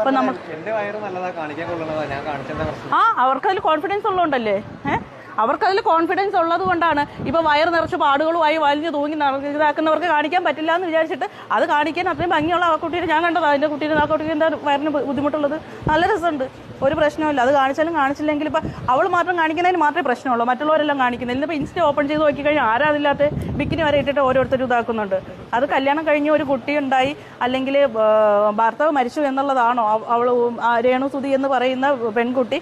ഇപ്പൊ നമ്മൾ അവർക്കതിൽ confidence ഉള്ളതുകൊണ്ടല്ലേ അവർക്കതിൽ confidence ഉള്ളത് കൊണ്ടാണ് ഇപ്പൊ വയറ് നിറച്ച് പാടുകളുമായി വലിഞ്ഞ് തൂങ്ങി ഇതാക്കുന്നവർക്ക് കാണിക്കാൻ പറ്റില്ല എന്ന് വിചാരിച്ചിട്ട് അത് കാണിക്കാൻ അത്രയും ഭംഗിയുള്ള ആ കുട്ടീനെ ഞാൻ കണ്ടത്. അതിന്റെ കുട്ടീനെ ആ കുട്ടീൻ്റെ എന്താ വയറിന് ബുദ്ധിമുട്ടുള്ളത് നല്ല രസമുണ്ട്, ഒരു പ്രശ്നമില്ല. അത് കാണിച്ചാലും കാണിച്ചില്ലെങ്കിൽ ഇപ്പം അവൾ മാത്രം കാണിക്കുന്നതിന് മാത്രമേ പ്രശ്നമുള്ളൂ, മറ്റുള്ളവരെല്ലാം കാണിക്കുന്നില്ല. ഇന്നിപ്പോൾ ഇൻസ്റ്റ ഓപ്പൺ ചെയ്ത് നോക്കിക്കഴിഞ്ഞാൽ ആരാതില്ലാത്ത ബിക്കിനി വരെ ഇട്ടിട്ട് ഓരോരുത്തരും ഇതാക്കുന്നുണ്ട്. അത് കല്യാണം കഴിഞ്ഞ് ഒരു കുട്ടി ഉണ്ടായി അല്ലെങ്കിൽ ഭർത്താവ് മരിച്ചു എന്നുള്ളതാണോ അവൾ രേണു സുധി എന്ന് പറയുന്ന പെൺകുട്ടി?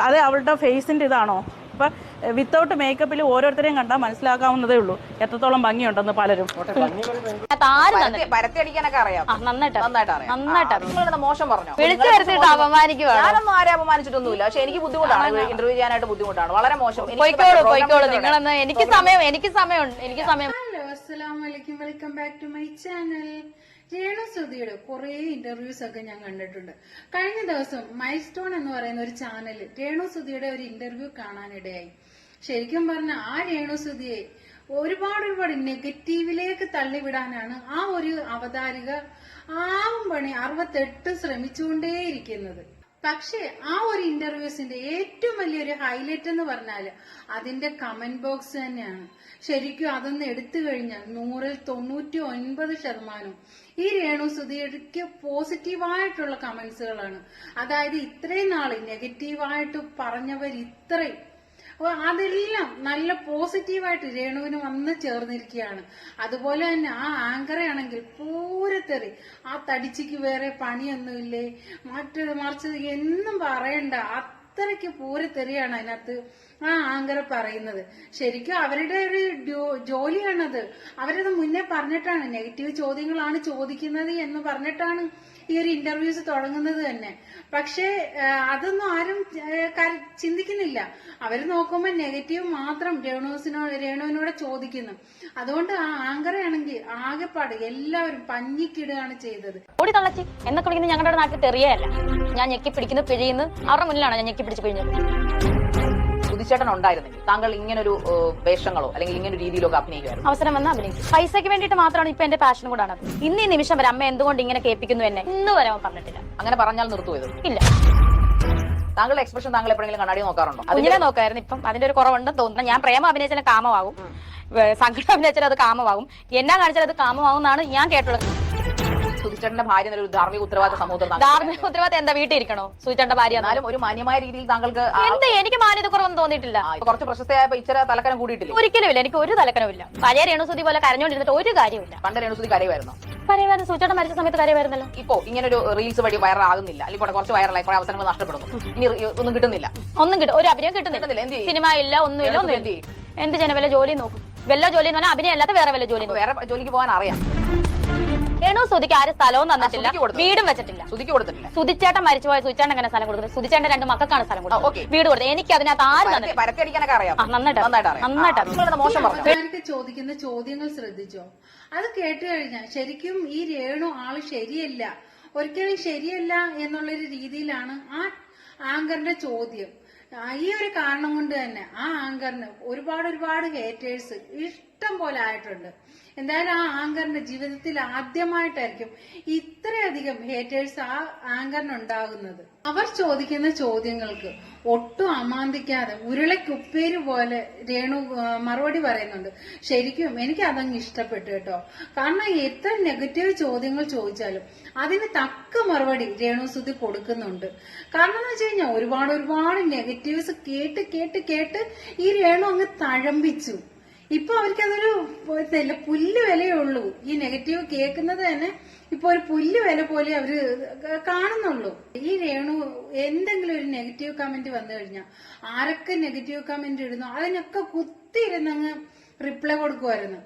അത് അവളുടെ ഫേസിൻ്റെ ഇതാണോ? അപ്പം വിത്തൗട്ട് മേക്കപ്പിൽ ഓരോരുത്തരെയും കണ്ടാൽ മനസ്സിലാക്കാവുന്നതേ ഉള്ളൂ എത്രത്തോളം ഭംഗിയുണ്ടെന്ന് പലരും. ഞാനൊന്നും ആരെ അപമാനിച്ചിട്ടൊന്നുമില്ല, പക്ഷെ എനിക്ക് ബുദ്ധിമുട്ടാണ് ഇന്റർവ്യൂ ചെയ്യാനായിട്ട് ബുദ്ധിമുട്ടാണ്, വളരെ മോശം. എനിക്ക് സമയം. ഹലോ, അസ്സലാമു അലൈക്കും, welcome back to my channel. Renu സുധിയുടെ കുറെ ഇന്റർവ്യൂസ് ഒക്കെ ഞാൻ കണ്ടിട്ടുണ്ട്. കഴിഞ്ഞ ദിവസം മൈൽ സ്റ്റോൺ എന്ന് പറയുന്ന ഒരു ചാനൽ രേണു സുധിയുടെ ഒരു ഇന്റർവ്യൂ കാണാനിടയായി. ശരിക്കും പറഞ്ഞ ആ രേണു സുധിയെ ഒരുപാട് നെഗറ്റീവിലേക്ക് തള്ളിവിടാനാണ് ആ ഒരു അവതാരിക ആവും പണി 68 ശ്രമിച്ചുകൊണ്ടേയിരിക്കുന്നത്. പക്ഷെ ആ ഒരു ഇന്റർവ്യൂസിന്റെ ഏറ്റവും വലിയൊരു ഹൈലൈറ്റ് എന്ന് പറഞ്ഞാല് അതിന്റെ കമന്റ് ബോക്സ് തന്നെയാണ്. ശരിക്കും അതൊന്ന് എടുത്തു കഴിഞ്ഞാൽ 100ൽ 99% ഈ രേണു സുധിക്ക് പോസിറ്റീവായിട്ടുള്ള കമന്റ്സുകളാണ്. അതായത് ഇത്രയും നാള് നെഗറ്റീവായിട്ട് പറഞ്ഞവർ ഇത്രയും അതെല്ലാം നല്ല പോസിറ്റീവായിട്ട് രേണുവിന് വന്ന് ചേർന്നിരിക്കുകയാണ്. അതുപോലെ തന്നെ ആ ആങ്കറെ ആണെങ്കിൽ പൂരത്തെറി, ആ തടിച്ചിക്ക് വേറെ പണിയൊന്നുമില്ലേ, മറിച്ച് എന്നും പറയണ്ട, അത്രയ്ക്ക് പൂരത്തെറിയാണ് അതിനകത്ത് ആ ആങ്കറെ പറയുന്നത്. ശരിക്കും അവരുടെ ഒരു ജോലിയാണത്. അവരത് മുന്നേ പറഞ്ഞിട്ടാണ് നെഗറ്റീവ് ചോദ്യങ്ങളാണ് ചോദിക്കുന്നത് എന്ന് പറഞ്ഞിട്ടാണ് ഈ ഒരു ഇന്റർവ്യൂസ് തുടങ്ങുന്നത് തന്നെ. പക്ഷേ അതൊന്നും ആരും ചിന്തിക്കുന്നില്ല. അവര് നോക്കുമ്പോൾ നെഗറ്റീവ് മാത്രം രേണുവിനോട് ചോദിക്കുന്നു. അതുകൊണ്ട് ആ ആങ്കറെ ആണെങ്കിൽ ആകെപ്പാട് എല്ലാവരും പഞ്ഞിക്കിടുകയാണ് ചെയ്തത്. ഓടി തള്ളച്ചി എന്നൊക്കെ വിളിക്കുന്നത് ഞങ്ങളുടെ നാട്ടിൽ തെറിയല്ല. ഞാൻ ഞെക്കി പിടിക്കുന്നു, പിഴിയുന്നു, അവരുടെ മുന്നിലാണ് ഞാൻ ഞെക്കി പിടിച്ച് പിഴിഞ്ഞത്. സുധിച്ചേട്ടൻ ഉണ്ടായിരുന്നെങ്കിൽ താങ്കൾ ഇങ്ങനൊരു വേഷങ്ങളോ അല്ലെങ്കിൽ ഇങ്ങനെ രീതിയിലൊക്കെ അഭിനയിക്കുമായിരുന്നു? അവസരം വന്നാൽ അഭിനയിക്കും. പൈസയ്ക്ക് വേണ്ടിയിട്ട് മാത്രമാണ് ഇപ്പൊ എന്റെ പാഷൻ കൂടാണ്. ഇന്ന് ഈ നിമിഷം വരെ അമ്മ എന്തുകൊണ്ട് ഇങ്ങനെ കേൾപ്പിക്കുന്നു എന്നെ ഇന്ന് വരെ അവൻ പറഞ്ഞിട്ടില്ല. അങ്ങനെ പറഞ്ഞാൽ നിർത്തുപോയത് ഇല്ല. താങ്കളുടെ എക്സ്പ്രഷൻ താങ്കൾ എപ്പോഴെങ്കിലും കണ്ണാടി നോക്കാറുണ്ടോ? കുഞ്ഞിനെ നോക്കായിരുന്നു. ഇപ്പം അതിന്റെ ഒരു കുറവുണ്ടെന്ന് തോന്നുന്നു. ഞാൻ പ്രേമം അഭിനയിച്ചാൽ കാമമാകും, സങ്കടം അഭിനയിച്ചാൽ അത് കാമമാകും, എന്നാ കാണിച്ചാൽ അത് കാമമാകും എന്നാണ് ഞാൻ കേട്ടുള്ളത്. സുധിച്ചേട്ടന്റെ ഭാര്യ ഒരു ധാർമ്മിക ഉത്തരവാദിത്ത സമൂഹത്തിൽ ധാർമ്മിക ഉത്തരവാദിത്തം എന്താ വീട്ടിൽ ഇരിക്കണോ? സുധിച്ചേട്ടന്റെ ഭാര്യ എന്നാലും ഒരു മാന്യമായ രീതിയിൽ താങ്കൾക്ക് എന്ത് എനിക്ക് മാന്യത കുറവൊന്നും തോന്നിയിട്ടില്ല. കുറച്ച് പ്രശസ്തയായപ്പോ ഇച്ചിരി തലക്കനം കൂടിയിട്ടില്ല? ഒരിക്കലും ഇല്ല, എനിക്ക് ഒരു തലക്കനമില്ല. പഴയ രേണുസുതി പോലെ കരഞ്ഞോണ്ടിരുന്നിട്ട് ഒരു കാര്യമില്ല. പണ്ട് രേണുസുതി കരയുമായിരുന്നു? കരയുമായിരുന്നു. സുധിച്ചേട്ടൻ മരിച്ച സമയത്ത് കരയുമായിരുന്നല്ലോ. ഇപ്പോ ഇങ്ങനൊരു റീൽസ് വഴി വൈറലാകുന്നില്ല, അല്ലെങ്കിൽ കുറച്ച് വൈറലായി കുറെ അവസരങ്ങൾ നഷ്ടപ്പെടുന്നു, ഇനി ഒന്നും കിട്ടുന്നില്ല? ഒരു അഭിനയം കിട്ടുന്നില്ല. സിനിമ ഇല്ല, ഒന്നുമില്ല. എന്ത് ചെയ്യുന്ന വല്ല ജോലി നോക്കും. വല്ല ജോലി എന്ന് പറഞ്ഞാൽ അഭിനയം അല്ലാത്ത വേറെ വല്ല ജോലി. വേറെ ജോലിക്ക് പോകാൻ അറിയാം. രേണു സുധിക്ക് ആരും സ്ഥലവും തന്നിട്ടില്ല, വീടും വെച്ചിട്ടില്ല. സുധിക്ക് കൊടുത്തിട്ടില്ല. സുധിച്ചേട്ടൻ മരിച്ചുപോയ സുധിച്ചേട്ടൻ എങ്ങനെ സ്ഥലം കൊടുക്കുന്നത്? സുധിച്ചേട്ടന്റെ 2 മക്കൾക്കാണ് സ്ഥലം കൊടുത്തത്, വീട് കൊടുത്തത്. എനിക്ക് അതിനകത്ത് ആരും പരത്തടിക്കാനൊക്കെ അറിയാം. നന്നായിട്ട് ചോദിക്കുന്ന ചോദ്യങ്ങൾ ശ്രദ്ധിച്ചോ? അത് കേട്ട് കഴിഞ്ഞാൽ ശരിക്കും ഈ രേണു ആള് ശരിയല്ല, ഒരിക്കലും ശരിയല്ല എന്നുള്ളൊരു രീതിയിലാണ് ആ ആങ്കറിന്റെ ചോദ്യം. ഈ ഒരു കാരണം കൊണ്ട് തന്നെ ആ ആങ്കറിന് ഒരുപാട് ഹേറ്റേഴ്സ് ഇഷ്ടം പോലെ ആയിട്ടുണ്ട്. എന്തായാലും ആ ആങ്കറിന്റെ ജീവിതത്തിൽ ആദ്യമായിട്ടായിരിക്കും ഇത്രയധികം ഹേറ്റേഴ്സ് ആ ആങ്കറിന് ഉണ്ടാകുന്നത്. അവർ ചോദിക്കുന്ന ചോദ്യങ്ങൾക്ക് ഒട്ടും അമാന്തിക്കാതെ ഉരുളക്കുപ്പേര് പോലെ രേണു മറുപടി പറയുന്നുണ്ട്. ശരിക്കും എനിക്ക് അതങ്ങ് ഇഷ്ടപ്പെട്ടു കേട്ടോ. കാരണം എത്ര നെഗറ്റീവ് ചോദ്യങ്ങൾ ചോദിച്ചാലും അതിന് തക്ക മറുപടി രേണു സുധി കൊടുക്കുന്നുണ്ട്. കാരണം എന്ന് വെച്ച് കഴിഞ്ഞാൽ ഒരുപാട് നെഗറ്റീവ്സ് കേട്ട് ഈ രേണു അങ്ങ് തഴമ്പിച്ചു. ഇപ്പൊ അവർക്കതൊരു പുല്ല് വിലയേ ഉള്ളൂ. ഈ നെഗറ്റീവ് കേൾക്കുന്നത് തന്നെ ഇപ്പൊ ഒരു പുല്ല് വില പോലെ അവര് കാണുന്നുള്ളൂ. ഈ രേണു എന്തെങ്കിലും ഒരു നെഗറ്റീവ് കമന്റ് വന്നു കഴിഞ്ഞാൽ ആരൊക്കെ നെഗറ്റീവ് കമന്റ് ഇടുന്നു അതിനൊക്കെ കുത്തിയിരുന്നങ്ങ് റിപ്ലൈ കൊടുക്കുമായിരുന്നു.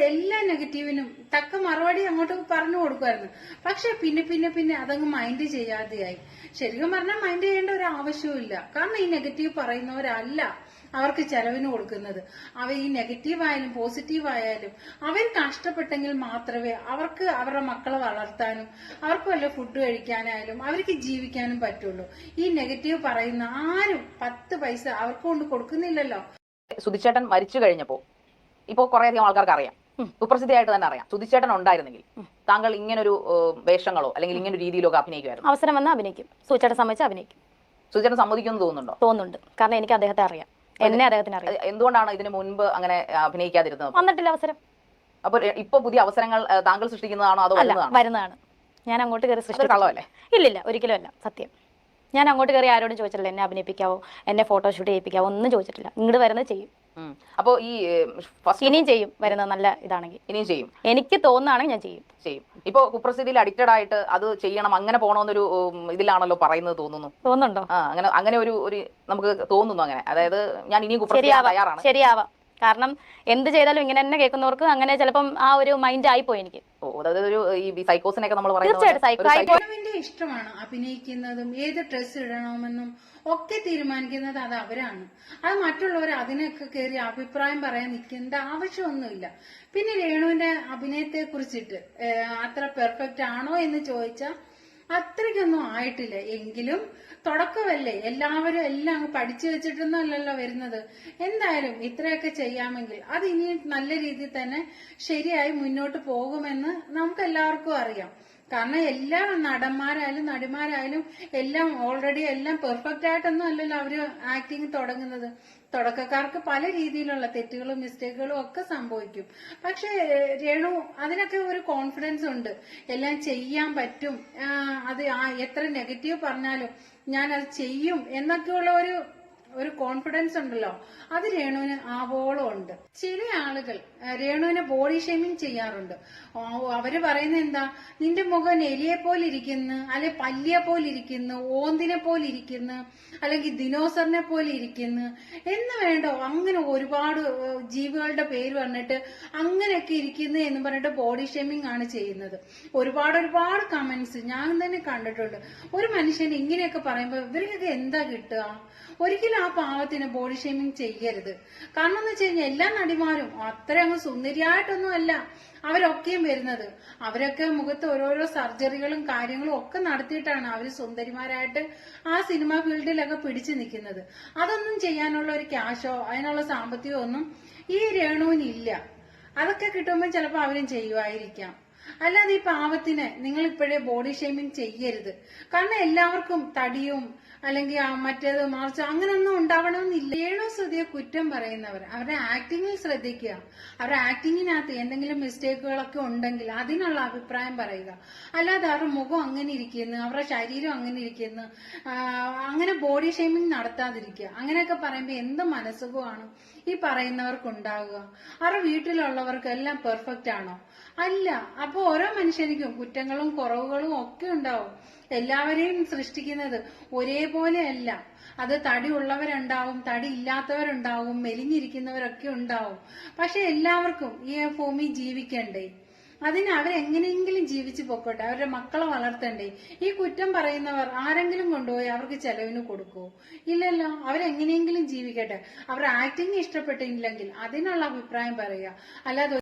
എല്ലാ നെഗറ്റീവിനും തക്ക മറുപടി അങ്ങോട്ട് പറഞ്ഞു കൊടുക്കുമായിരുന്നു. പക്ഷെ പിന്നെ അതങ്ങ് മൈൻഡ് ചെയ്യാതെയായി. ശരിക്കും പറഞ്ഞാൽ മൈൻഡ് ചെയ്യേണ്ട ഒരു ആവശ്യമില്ല. കാരണം ഈ നെഗറ്റീവ് പറയുന്നവരല്ല അവർക്ക് ചെലവിന് കൊടുക്കുന്നത്. അവർ ഈ നെഗറ്റീവ് ആയാലും പോസിറ്റീവ് ആയാലും അവർ കഷ്ടപ്പെട്ടെങ്കിൽ മാത്രമേ അവർക്ക് അവരുടെ മക്കളെ വളർത്താനും അവർക്ക് വല്ല ഫുഡ് കഴിക്കാനായാലും അവർക്ക് ജീവിക്കാനും പറ്റുള്ളൂ. ഈ നെഗറ്റീവ് പറയുന്ന ആരും 10 പൈസ അവർക്ക് കൊണ്ട് കൊടുക്കുന്നില്ലല്ലോ. സുധിച്ചേട്ടൻ മരിച്ചു കഴിഞ്ഞപ്പോ ഇപ്പൊ കുറേയധികം ആൾക്കാർക്ക് അറിയാം, കുപ്രസിദ്ധിയായിട്ട് തന്നെ അറിയാം. സുധിച്ചേട്ടൻ ഉണ്ടായിരുന്നെങ്കിൽ താങ്കൾ ഇങ്ങനൊരു വേഷങ്ങളോ അല്ലെങ്കിൽ ഇങ്ങനൊരു രീതിയിലൊക്കെ അഭിനയിക്കുമായിരുന്നു? അവസരം വന്നാൽ അഭിനയിക്കും. സൂചിച്ചേട്ടൻ സമ്മതിച്ച് അഭിനയിക്കും. സുചേട്ടൻ സമ്മതിക്കുമെന്ന് തോന്നുന്നുണ്ടോ? തോന്നുന്നുണ്ട്. കാരണം എനിക്ക് അദ്ദേഹത്തെ അറിയാം, എന്നെ അദ്ദേഹത്തിന് അറിയാം. എന്തുകൊണ്ടാണ് ഇതിനു മുൻപ് അങ്ങനെ അഭിനയിക്കാതിരുന്നത്? വന്നിട്ടില്ല അവസരം. അപ്പൊ ഇപ്പൊ പുതിയ അവസരങ്ങൾ താങ്കൾ സൃഷ്ടിക്കുന്നതാണോ അതോ അല്ല, വരുന്നതാണ്. ഞാൻ അങ്ങോട്ട് കയറി സൃഷ്ടിച്ചു. കള്ളമല്ലേ? ഇല്ലില്ല, ഒരിക്കലും അല്ല, സത്യം. ഞാൻ അങ്ങോട്ട് കയറി ആരോടും ചോദിച്ചിട്ടില്ല എന്നെ അഭിനയിപ്പിക്കാവോ, എന്നെ ഫോട്ടോഷൂട്ട് ചെയ്യിപ്പിക്കാവോ, ഒന്നും ചോദിച്ചിട്ടില്ല. ഇങ്ങോട്ട് വരുന്നത് ചെയ്യും. അപ്പോ ഈ ഇനിയും ചെയ്യും, വരുന്നത് നല്ല ഇതാണെങ്കിൽ ഇനിയും ചെയ്യും. എനിക്ക് തോന്നുകയാണെങ്കിൽ ഞാൻ ചെയ്യും. ഇപ്പൊ കുപ്രസിദ്ധിയിൽ അഡിക്റ്റഡ് ആയിട്ട് അത് ചെയ്യണം, അങ്ങനെ പോകണമെന്നൊരു ഇതിലാണല്ലോ പറയുന്നത് തോന്നുന്നുണ്ടോ? അങ്ങനെ ഒരു നമുക്ക് തോന്നുന്നു അങ്ങനെ. അതായത് ഞാൻ ഇനിയും കുപ്രസിദ്ധി തയ്യാറാണ്. ശരിയാവാം. കാരണം എന്ത് ചെയ്താലും ഇങ്ങനെ തന്നെ കേൾക്കുന്നവർക്ക് അങ്ങനെ ചിലപ്പം ആ ഒരു മൈൻഡ് ആയിപ്പോയി എനിക്ക്. അതായത് ഒരു ഈ സൈക്കോസിനൊക്കെ നമ്മൾ തീർച്ചയായിട്ടും ഇഷ്ടമാണ് അഭിനയിക്കുന്നതും ഏത് ഡ്രസ്സ് ഇടണമെന്നും ഒക്കെ തീരുമാനിക്കുന്നത് അത് അവരാണ്. അത് മറ്റുള്ളവർ അതിനൊക്കെ കയറി അഭിപ്രായം പറയാൻ നിൽക്കേണ്ട ആവശ്യമൊന്നുമില്ല. പിന്നെ രേണുവിന്റെ അഭിനയത്തെ കുറിച്ചിട്ട് അത്ര പെർഫെക്റ്റ് ആണോ എന്ന് ചോദിച്ചാൽ അത്രയ്ക്കൊന്നും ആയിട്ടില്ല. എങ്കിലും തുടക്കമല്ലേ, എല്ലാവരും എല്ലാം അങ്ങ് പഠിച്ചു വെച്ചിട്ടൊന്നും അല്ലല്ലോ വരുന്നത്. എന്തായാലും ഇത്രയൊക്കെ ചെയ്യാമെങ്കിൽ അത് ഇനി നല്ല രീതിയിൽ തന്നെ ശരിയായി മുന്നോട്ട് പോകുമെന്ന് നമുക്ക് എല്ലാവർക്കും അറിയാം. കാരണം എല്ലാ നടന്മാരായാലും നടിമാരായാലും എല്ലാം ഓൾറെഡി എല്ലാം പെർഫെക്റ്റ് ആയിട്ടൊന്നും അല്ലല്ലോ അവര് ആക്ടിങ് തുടങ്ങുന്നത്. തുടക്കക്കാർക്ക് പല രീതിയിലുള്ള തെറ്റുകളും മിസ്റ്റേക്കുകളും ഒക്കെ സംഭവിക്കും. പക്ഷെ രേണു അതിനൊക്കെ ഒരു കോൺഫിഡൻസ് ഉണ്ട്, എല്ലാം ചെയ്യാൻ പറ്റും, അത് എത്ര നെഗറ്റീവ് പറഞ്ഞാലും ഞാൻ അത് ചെയ്യും എന്നൊക്കെയുള്ള ഒരു കോൺഫിഡൻസ് ഉണ്ടല്ലോ, അത് രേണുവിന് ആവോളം ഉണ്ട്. ചില ആളുകൾ രേണുവിനെ ബോഡി ഷേമിങ് ചെയ്യാറുണ്ട്. അവര് പറയുന്നത് എന്താ, നിന്റെ മുഖം എലിയെ പോലെ ഇരിക്കുന്നു, അല്ലെ പല്ലിയെ പോലെ ഇരിക്കുന്നു, ഓന്തിനെ പോലെ ഇരിക്കുന്നു, അല്ലെങ്കിൽ ദിനോസറിനെ പോലെ ഇരിക്കുന്നു എന്ന് വേണ്ടോ, അങ്ങനെ ഒരുപാട് ജീവികളുടെ പേര് പറഞ്ഞിട്ട് അങ്ങനെയൊക്കെ ഇരിക്കുന്നു എന്ന് പറഞ്ഞിട്ട് ബോഡി ഷേമിങ് ആണ് ചെയ്യുന്നത്. ഒരുപാട് കമന്റ്സ് ഞാൻ തന്നെ കണ്ടിട്ടുണ്ട്. ഒരു മനുഷ്യൻ ഇങ്ങനെയൊക്കെ പറയുമ്പോൾ ഇവർക്കൊക്കെ എന്താ കിട്ടുക? ഒരിക്കലും ആ പാവത്തിന് ബോഡി ഷേമിങ് ചെയ്യരുത്. കാരണം എന്ന് വെച്ച് കഴിഞ്ഞാൽ എല്ലാ നടിമാരും അത്ര അങ്ങ് സുന്ദരിയായിട്ടൊന്നും അല്ല അവരൊക്കെയും വരുന്നത്. അവരൊക്കെ മുഖത്ത് ഓരോരോ സർജറികളും കാര്യങ്ങളും ഒക്കെ നടത്തിയിട്ടാണ് അവര് സുന്ദരിമാരായിട്ട് ആ സിനിമാ ഫീൽഡിലൊക്കെ പിടിച്ചു നിൽക്കുന്നത്. അതൊന്നും ചെയ്യാനുള്ള ഒരു ക്യാഷോ അതിനുള്ള സാമ്പത്തികമോ ഒന്നും ഈ രേണുവിനില്ല. അതൊക്കെ കിട്ടുമ്പോൾ ചിലപ്പോൾ അവരും ചെയ്യുമായിരിക്കാം. അല്ലാതെ ഈ പാവത്തിന് നിങ്ങൾ ഇപ്പോഴേ ബോഡി ഷേമിങ് ചെയ്യരുത്. കാരണം എല്ലാവർക്കും തടിയും അല്ലെങ്കിൽ മറ്റേത് മറിച്ച് അങ്ങനൊന്നും ഉണ്ടാവണമെന്നില്ല. രേണു സുധിയെ കുറ്റം പറയുന്നവർ അവരുടെ ആക്ടിങ്ങിൽ ശ്രദ്ധിക്കുക. അവരുടെ ആക്ടിങ്ങിനകത്ത് എന്തെങ്കിലും മിസ്റ്റേക്കുകളൊക്കെ ഉണ്ടെങ്കിൽ അതിനുള്ള അഭിപ്രായം പറയുക. അല്ലാതെ അവരുടെ മുഖം അങ്ങനെ ഇരിക്കുന്നു, അവരുടെ ശരീരം അങ്ങനെ ഇരിക്കുന്നു, അങ്ങനെ ബോഡി ഷേമിങ് നടത്താതിരിക്കുക. അങ്ങനെയൊക്കെ പറയുമ്പോൾ എന്ത് മനസ്സുഖമാണ് ഈ പറയുന്നവർക്ക് ഉണ്ടാവുക? അവരുടെ വീട്ടിലുള്ളവർക്ക് എല്ലാം പെർഫെക്റ്റ് ആണോ? അല്ല. അപ്പൊ ഓരോ മനുഷ്യനിക്കും കുറ്റങ്ങളും കുറവുകളും ഒക്കെ ഉണ്ടാവും. എല്ലാവരെയും സൃഷ്ടിക്കുന്നത് ഒരേപോലെ അല്ല. അത് തടി ഉള്ളവരുണ്ടാവും, തടി ഇല്ലാത്തവരുണ്ടാവും, മെലിഞ്ഞിരിക്കുന്നവരൊക്കെ ഉണ്ടാവും. പക്ഷെ എല്ലാവർക്കും ഈ ഭൂമി ജീവിക്കണ്ടേ? അതിന് അവരെങ്ങനെയെങ്കിലും ജീവിച്ചു പൊക്കോട്ടെ, അവരുടെ മക്കളെ വളർത്തണ്ടേ? ഈ കുറ്റം പറയുന്നവർ ആരെങ്കിലും കൊണ്ടുപോയി അവർക്ക് ചെലവിന് കൊടുക്കുവോ? ഇല്ലല്ലോ. അവരെങ്ങനെയെങ്കിലും ജീവിക്കട്ടെ. അവരുടെ ആക്ടിങ് ഇഷ്ടപ്പെട്ടില്ലെങ്കിൽ അതിനുള്ള അഭിപ്രായം പറയുക. അല്ലാതെ